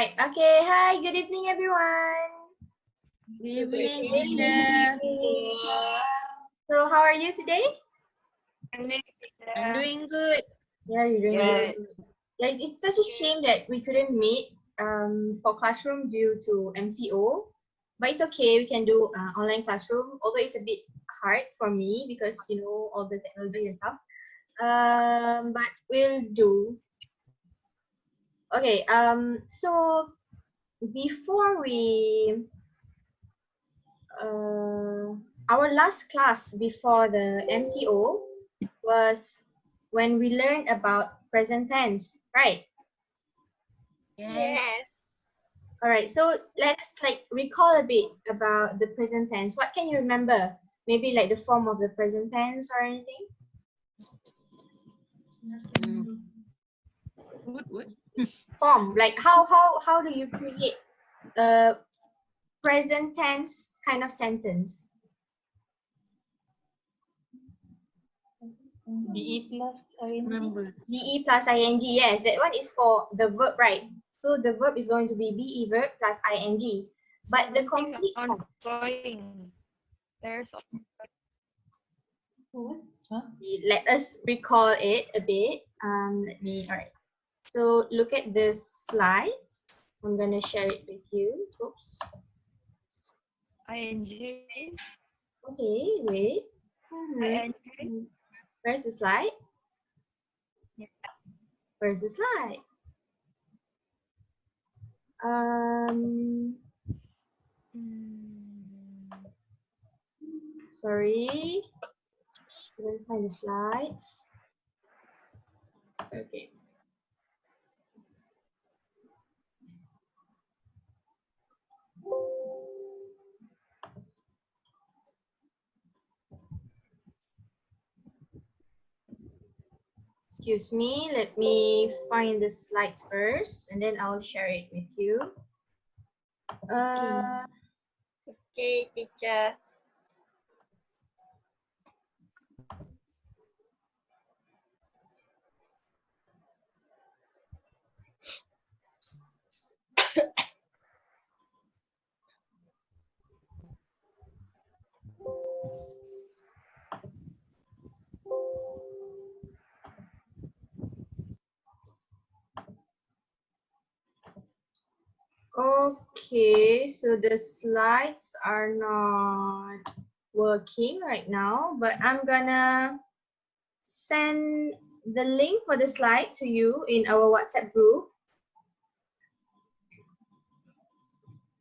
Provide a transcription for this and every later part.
right. Okay. Hi. Good evening, everyone. Good evening, teacher. So, how are you today? I'm doing good. Yeah, you're doing good. Yeah, it's such a shame that we couldn't meet for classroom due to MCO, but it's okay. We can do online classroom, although it's a bit hard for me because all the technology and stuff. But we'll do. Okay. So before we our last class before the MCO was when we learned about present tense, right? Yes. All right, so let's recall a bit about the present tense. What can you remember? Maybe like the form of the present tense or anything? What? Form, like how do you create a present tense kind of sentence? BE plus ing. Remember. BE plus ing, yes, that one is for the verb, right? So the verb is going to be BE verb plus ing. But the complete form. Ongoing. There's Let us recall it a bit. All right. So look at the slides. I'm gonna share it with you. Oops. ing. Okay, wait. ing. Where's the slide? Yeah. Where's the slide? Sorry. Couldn't find the slides. Okay. Excuse me, let me find the slides first and then I'll share it with you. Okay, teacher. Okay, so the slides are not working right now, but I'm gonna send the link for the slide to you in our WhatsApp group.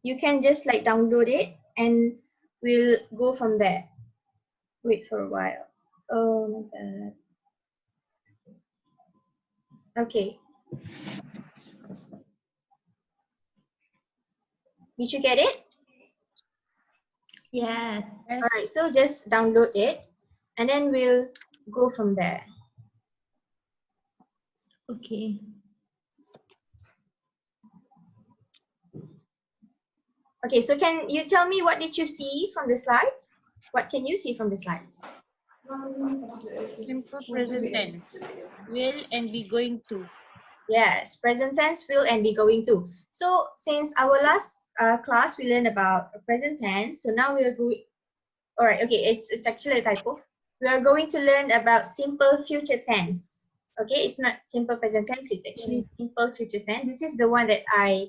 You can just download it and we'll go from there. Wait for a while. Oh my god. Okay. Did you get it? Yes. All right, so just download it and then we'll go from there. Okay. Okay, so can you tell me what did you see from the slides? What can you see from the slides? Simple present tense. Will and be going to. Yes, present tense, will, and be going to. So since our last class, we learned about present tense. So now we'll go. All right. Okay. It's actually a typo. We are going to learn about simple future tense. Okay. It's not simple present tense. It's actually simple future tense. This is the one that I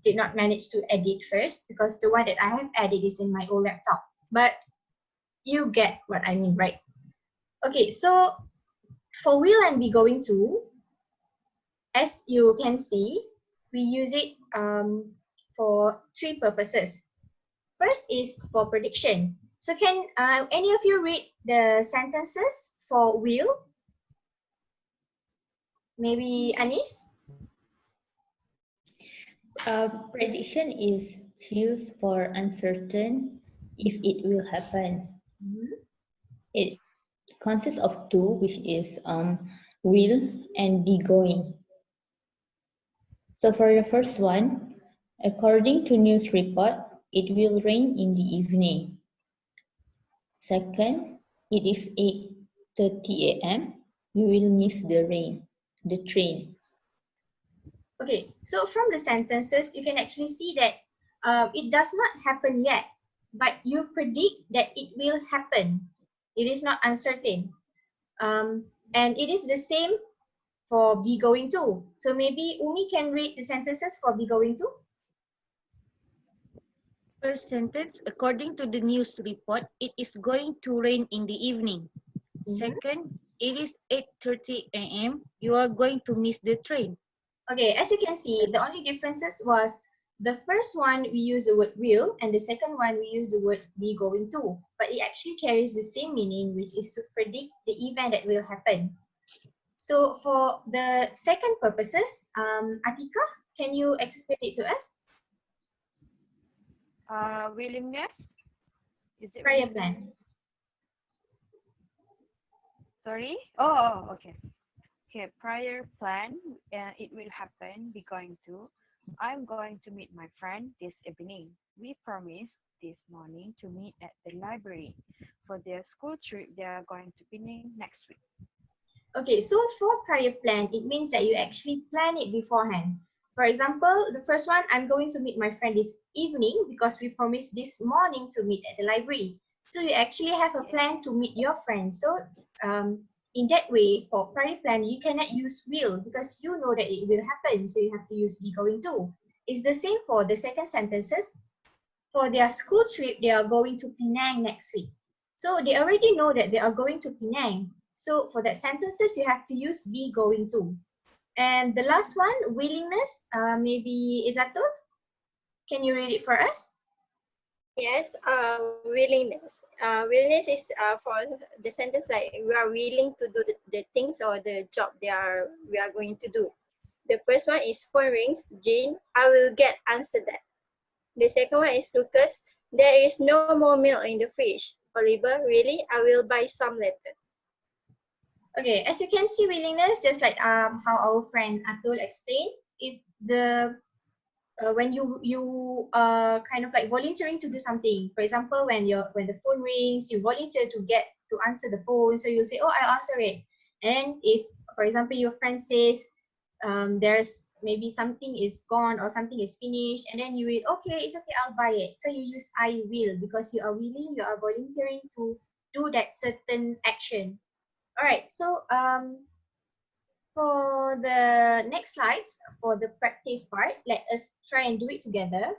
did not manage to edit first because the one that I have added is in my old laptop. But you get what I mean, right? Okay. So for will and be going to, as you can see, we use it for three purposes. First is for prediction. So can any of you read the sentences for will? Maybe Anis? Prediction is used for uncertain if it will happen. It consists of two, which is will and be going. So for the first one, according to news report, it will rain in the evening. Second, it is 8:30 a.m. You will miss the train. Okay, so from the sentences, you can actually see that it does not happen yet, but you predict that it will happen. It is not uncertain. And it is the same for be going to. So maybe Umi can read the sentences for be going to. First sentence, according to the news report, it is going to rain in the evening. Second, it is 8:30 a.m. You are going to miss the train. Okay, as you can see, the only differences was the first one we use the word will, and the second one we use the word be going to. But it actually carries the same meaning, which is to predict the event that will happen. So for the second purposes, Atika, can you explain it to us? Willingness? Is it Prior willingness? plan. Sorry? Oh, okay. Okay, prior plan, it will happen, be going to. I'm going to meet my friend this evening. We promised this morning to meet at the library. For their school trip, they are going to Penang next week. Okay, so for prior plan, it means that you actually plan it beforehand. For example, the first one, I'm going to meet my friend this evening because we promised this morning to meet at the library. So you actually have a plan to meet your friends. So in that way, for prior plan, you cannot use will because you know that it will happen. So you have to use be going to. It's the same for the second sentences. For their school trip, they are going to Penang next week. So they already know that they are going to Penang. So for that sentences, you have to use be going to. And the last one, willingness, maybe Izatul, can you read it for us? Yes, willingness. Willingness is for the sentence like we are willing to do the things or the job we are going to do. The first one is phone rings, Jane, I will get answer that. The second one is Lucas, there is no more milk in the fridge. Oliver, really? I will buy some later. Okay, as you can see, willingness, just like how our friend Atul explained, is the when you kind of like volunteering to do something. For example, when the phone rings, you volunteer to get to answer the phone. So you say, "Oh, I'll answer it." And if, for example, your friend says there's maybe something is gone or something is finished, and then you read, "Okay, it's okay, I'll buy it." So you use "I will" because you are willing, you are volunteering to do that certain action. All right. So for the next slides, for the practice part, let us try and do it together.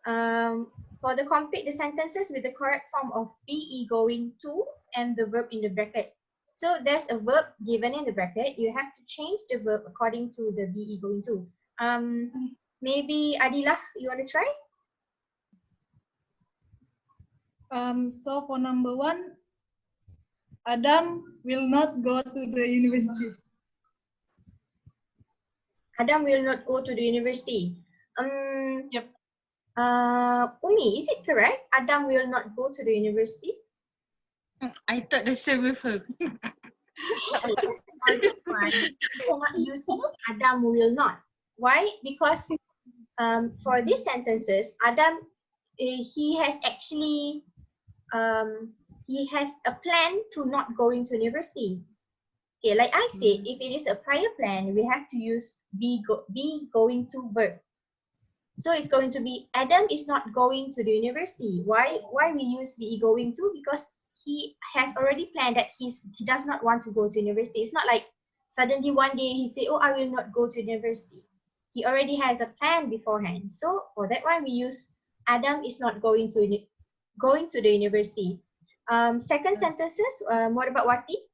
For the complete the sentences with the correct form of be going to and the verb in the bracket. So there's a verb given in the bracket. You have to change the verb according to the be going to. Maybe Adilah, you want to try? So for number one, Adam will not go to the university. Adam will not go to the university. Yep. Umi, is it correct? Adam will not go to the university? I thought the same with her. For this one, you cannot use Adam will not. Why? Because for these sentences, Adam, he has actually, he has a plan to not going to university. Okay, like I said, if it is a prior plan, we have to use be going to verb. So it's going to be Adam is not going to the university. Why we use be going to? Because he has already planned that he does not want to go to university. It's not like suddenly one day he say, "Oh, I will not go to university." He already has a plan beforehand. So for that one, we use Adam is not going to the university. Second sentences. What about Wati?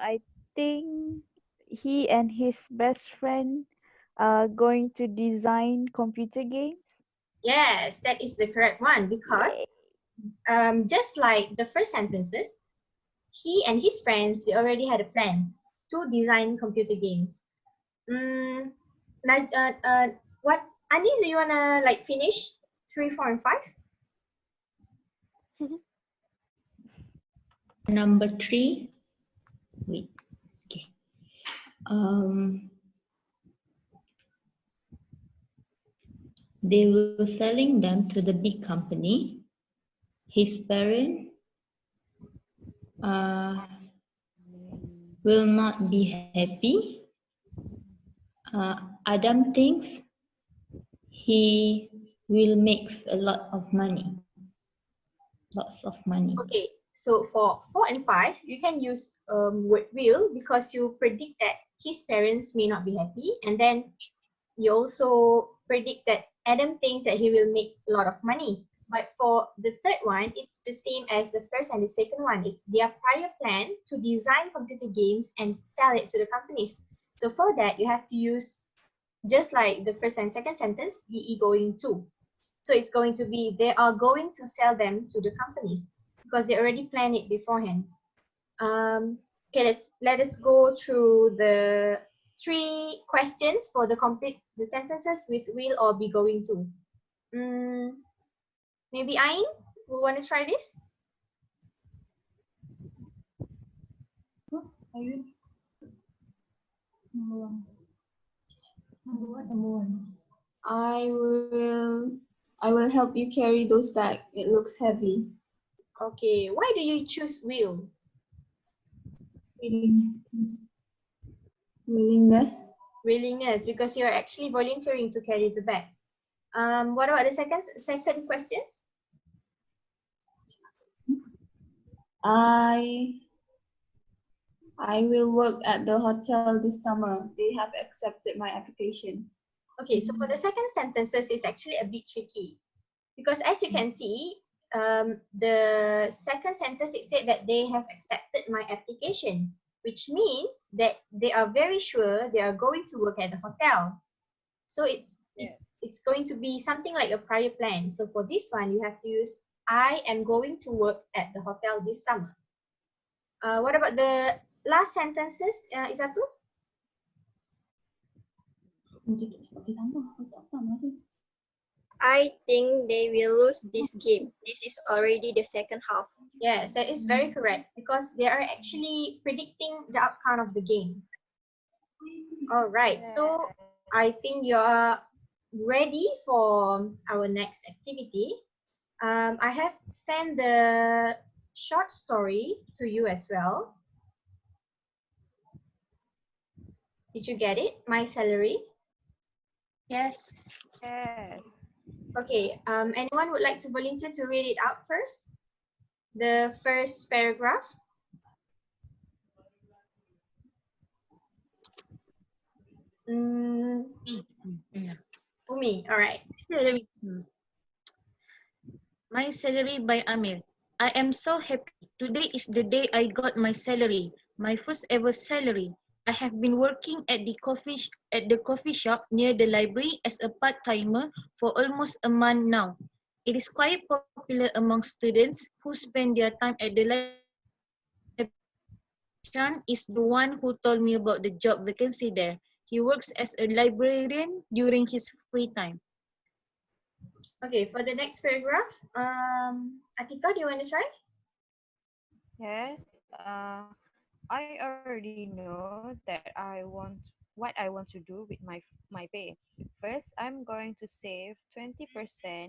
I think he and his best friend are going to design computer games. Yes, that is the correct one because just like the first sentences, he and his friends, they already had a plan to design computer games. What, Anis, do you wanna like finish 3, 4, and 5? Number 3. Wait. Okay. They were selling them to the big company. His parents will not be happy. Adam thinks he will make a lot of money. Lots of money. Okay, so for 4 and 5, you can use word will because you predict that his parents may not be happy, and then you also predict that Adam thinks that he will make a lot of money. But for the third one, it's the same as the first and the second one. It's their prior plan to design computer games and sell it to the companies. So for that, you have to use, just like the first and second sentence, be going to. So it's going to be, they are going to sell them to the companies because they already planned it beforehand. Okay, let us go through the 3 questions for the complete the sentences with will or be going to. Maybe Ain, we want to try this? Are you? Number one. Number what? Number one. I will help you carry those back. It looks heavy. Okay, why do you choose will? Willingness. Willingness, because you're actually volunteering to carry the bags. What about the second questions? I will work at the hotel this summer. They have accepted my application. Okay, so for the second sentences, it's actually a bit tricky because as you can see, the second sentence, it said that they have accepted my application, which means that they are very sure they are going to work at the hotel. So it's going to be something like a prior plan. So for this one, you have to use I am going to work at the hotel this summer. What about the last sentences, Izatu? I think they will lose this game. This is already the second half. Yes, that is very correct because they are actually predicting the outcome of the game. All right, so I think you're ready for our next activity. I have sent the short story to you as well. Did you get it? My salary? Yes. Yes. Okay, anyone would like to volunteer to read it out first? The first paragraph? Umi, all right. My salary by Amir. I am so happy. Today is the day I got my salary, my first ever salary. I have been working at the coffee shop near the library as a part-timer for almost a month now. It is quite popular among students who spend their time at the library. Sean is the one who told me about the job vacancy there. He works as a librarian during his free time. Okay, for the next paragraph, Atika, do you want to try? Yes. I already know that what I want to do with my pay. First, I'm going to save 20%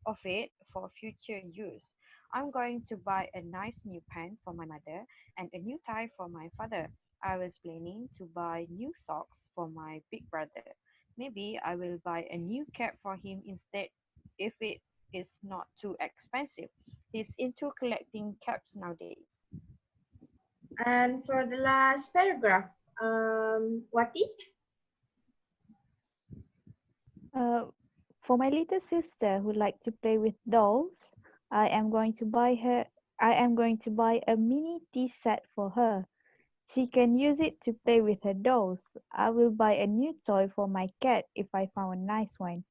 of it for future use. I'm going to buy a nice new pen for my mother and a new tie for my father. I was planning to buy new socks for my big brother. Maybe I will buy a new cap for him instead if it is not too expensive. He's into collecting caps nowadays. And for the last paragraph, Wati? For my little sister who likes to play with dolls, I am going to buy a mini tea set for her. She can use it to play with her dolls. I will buy a new toy for my cat if I found a nice one.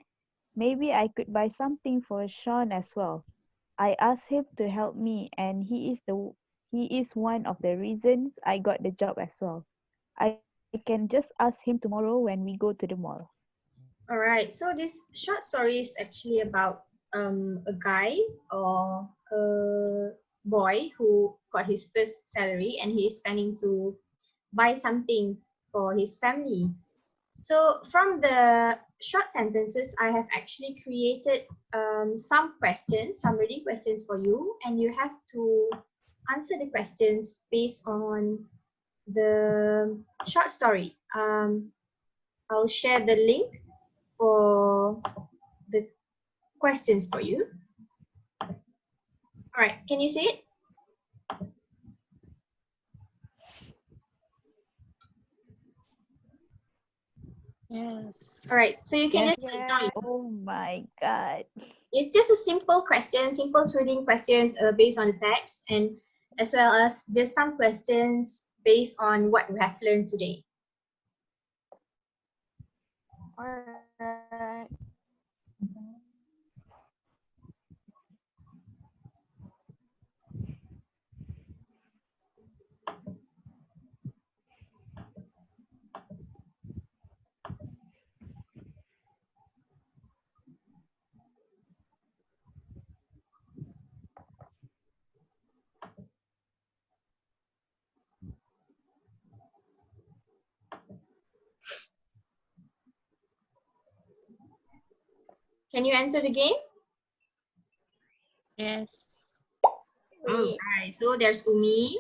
Maybe I could buy something for Sean as well. I asked him to help me and he is one of the reasons I got the job as well. I can just ask him tomorrow when we go to the mall. All right, so this short story is actually about a guy or a boy who got his first salary and he is planning to buy something for his family. So from the short sentences, I have actually created some questions, some reading questions for you, and you have to answer the questions based on the short story. I'll share the link for the questions for you. All right, can you see it? Yes. All right, so you can Yes. just join. Oh my God. It's just a simple question, simple reading questions based on the text, and as well as just some questions based on what we have learned today. Alright. Can you enter the game? Yes. All right, so there's Umi.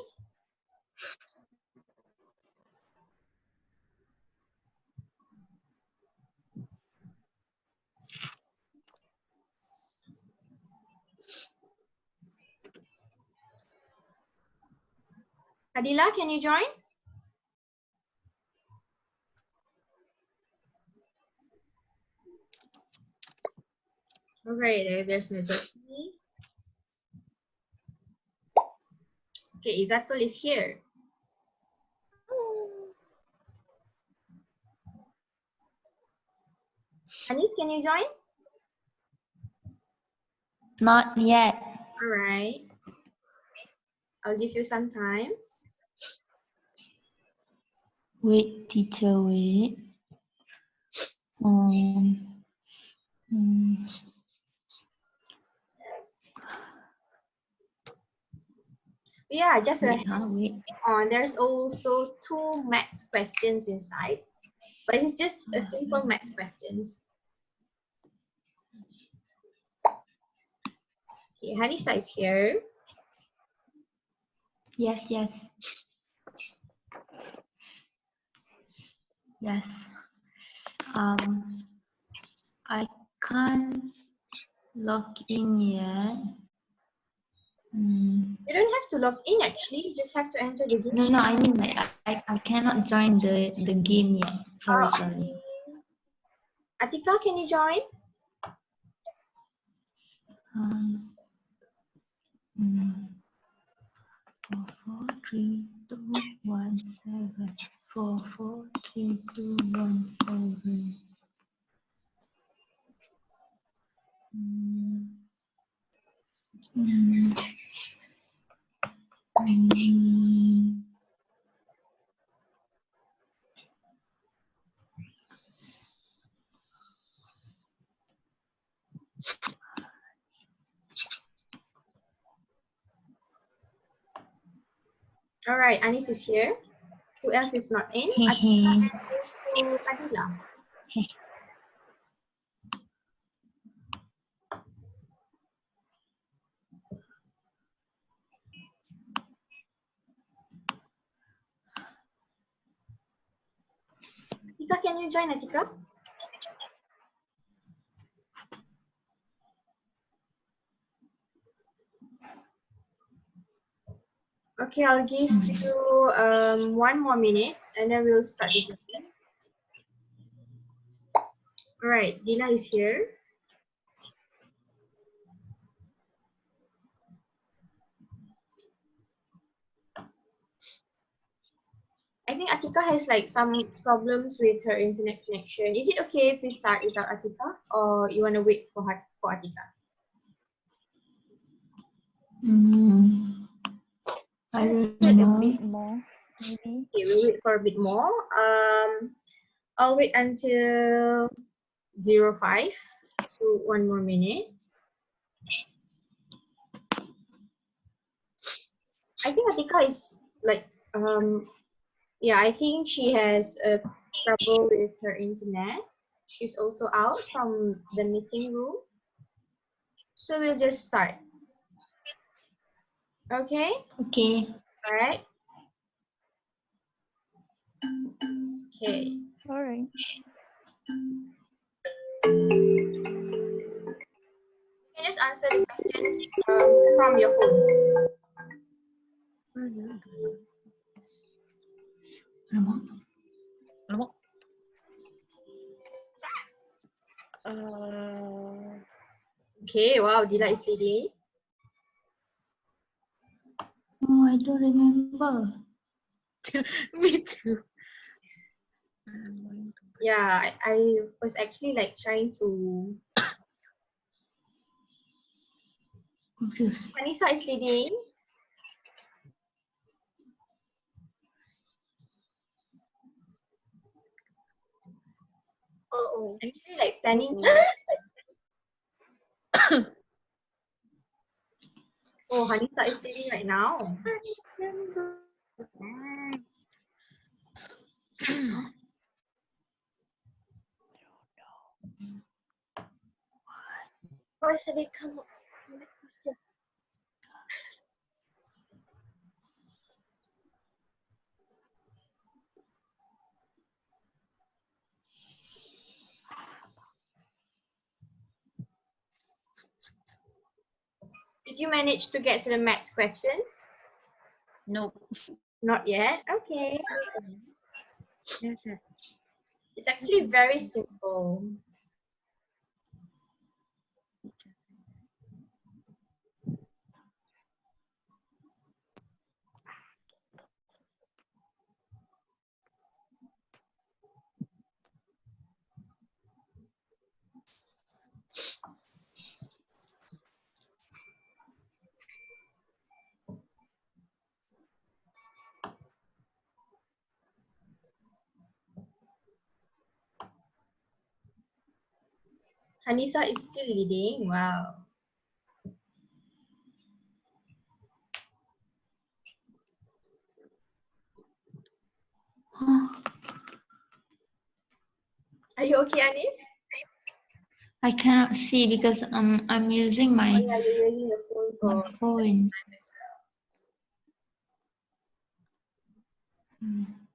Adila, can you join? Okay, there's Najati. Okay, Izatul is here. Anis, can you join? Not yet. All right. I'll give you some time. Wait, teacher, wait. Mm, Yeah, just a wait. there's also 2 maths questions inside, but it's just a simple maths questions. Okay, Hanisa is here. Yes, yes. Yes. I can't log in yet. You don't have to log in actually, you just have to enter the game. No, I mean like I cannot join the game yet. Sorry, sorry. Atika, can you join? Mm, 44321 44321 All right, Anis is here. Who else is not in? Atika and also Adila. Atika, can you join, Atika? Okay, I'll give you 1 more minute and then we'll start the game. All right, Dila is here. I think Atika has like some problems with her internet connection. Is it okay if we start without Atika, or you want to wait for Atika? Just I don't wait a know. bit more, maybe. Okay, we'll wait for a bit more. I'll wait until 05. So 1 more minute. I think Atika is like yeah, I think she has trouble with her internet. She's also out from the meeting room. So we'll just start. Okay? Okay. All right. Okay. All right. You can just answer the questions from your phone. Alamak. Okay, wow, Dila is leading. Oh, I don't remember. Me too. Yeah, I was actually like trying to. Confused. Anissa is leading. Oh, I'm actually like planning. Oh, Hanisa is leading right now. why should they come up? Did you manage to get to the maths questions? Nope. Not yet. Okay. Yes, yes. It's actually very simple. Hanisa is still leading. Wow. Are you okay, Anis? I cannot see because I'm using Oh my yeah, you're using the phone for phone. time as well. Mm.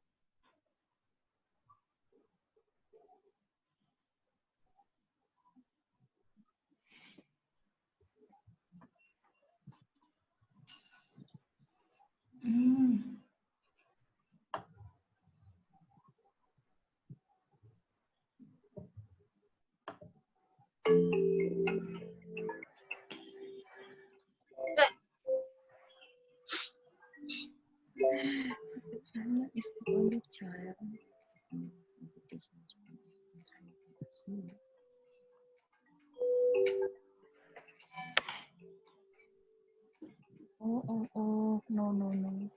Anna is the only child. Oh, no, no, no.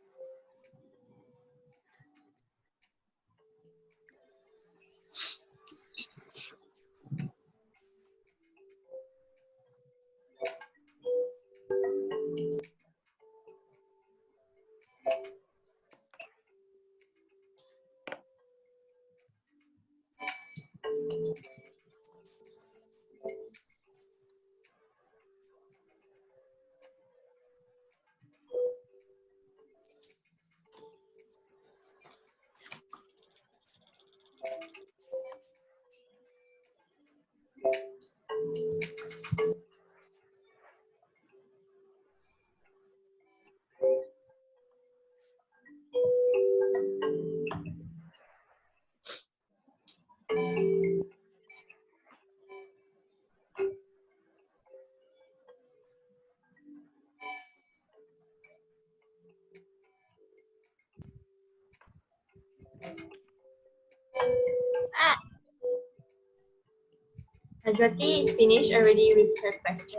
Hajwati is finished already with her questions.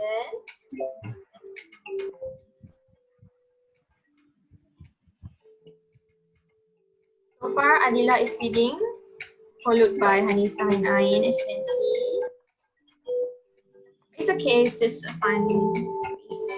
So far, Adila is leading, followed by Hanisa and Ain, as you can see. It's okay, it's just a fun quiz.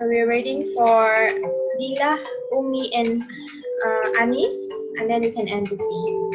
we're waiting for Dila, Umi, and Anis, and then we can end this game.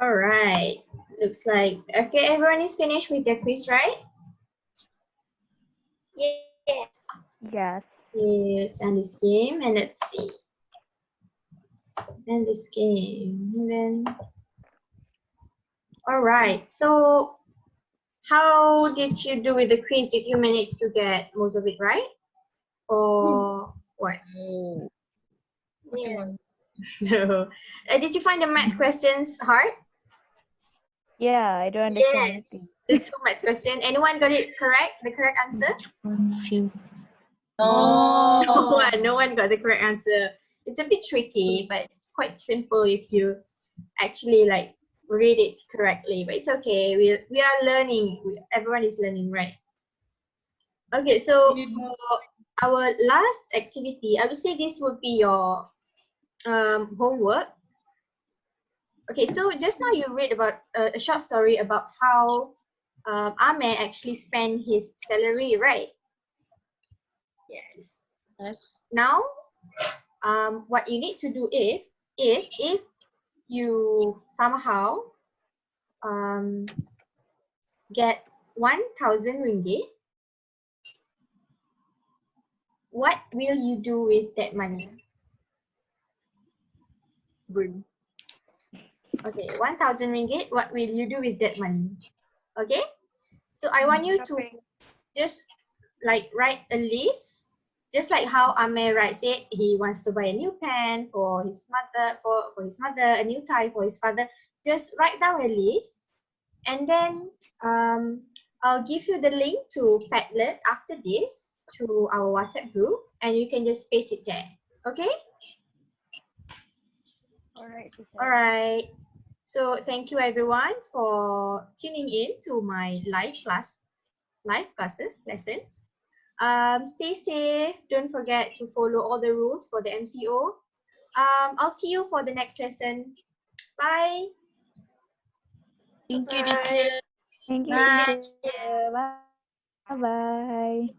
All right. Looks like, okay, everyone is finished with their quiz, right? Yes. Yes. Okay, let's end this game and let's see. End this game. And then, all right. So, how did you do with the quiz? Did you manage to get most of it right? Or what? Yeah. No. Did you find the math questions hard? Yeah, I don't understand Yes. anything. The two math question. Anyone got it correct? The correct answer? Confused. No one got the correct answer. It's a bit tricky, but it's quite simple if you actually like read it correctly. But it's okay. We are learning. Everyone is learning, right? Okay, so for our last activity, I would say this would be your homework. Okay, so just now you read about a short story about how Ame actually spent his salary, right? Yes. Yes. Now, what you need to do is if you somehow get 1,000 ringgit, what will you do with that money? Burn. Okay, 1,000 ringgit, what will you do with that money? Okay, so I want you to Shopping. just like write a list, just like how Ame writes it. He wants to buy a new pen for his mother, for his mother, a new tie for his father. Just write down a list, and then I'll give you the link to Padlet after this through our WhatsApp group, and you can just paste it there. Okay? All right, teacher. All right. So thank you everyone for tuning in to my live classes lessons. Stay safe. Don't forget to follow all the rules for the MCO. I'll see you for the next lesson. Bye. Thank you, Bye. teacher. Thank you, Bye. teacher. Bye bye.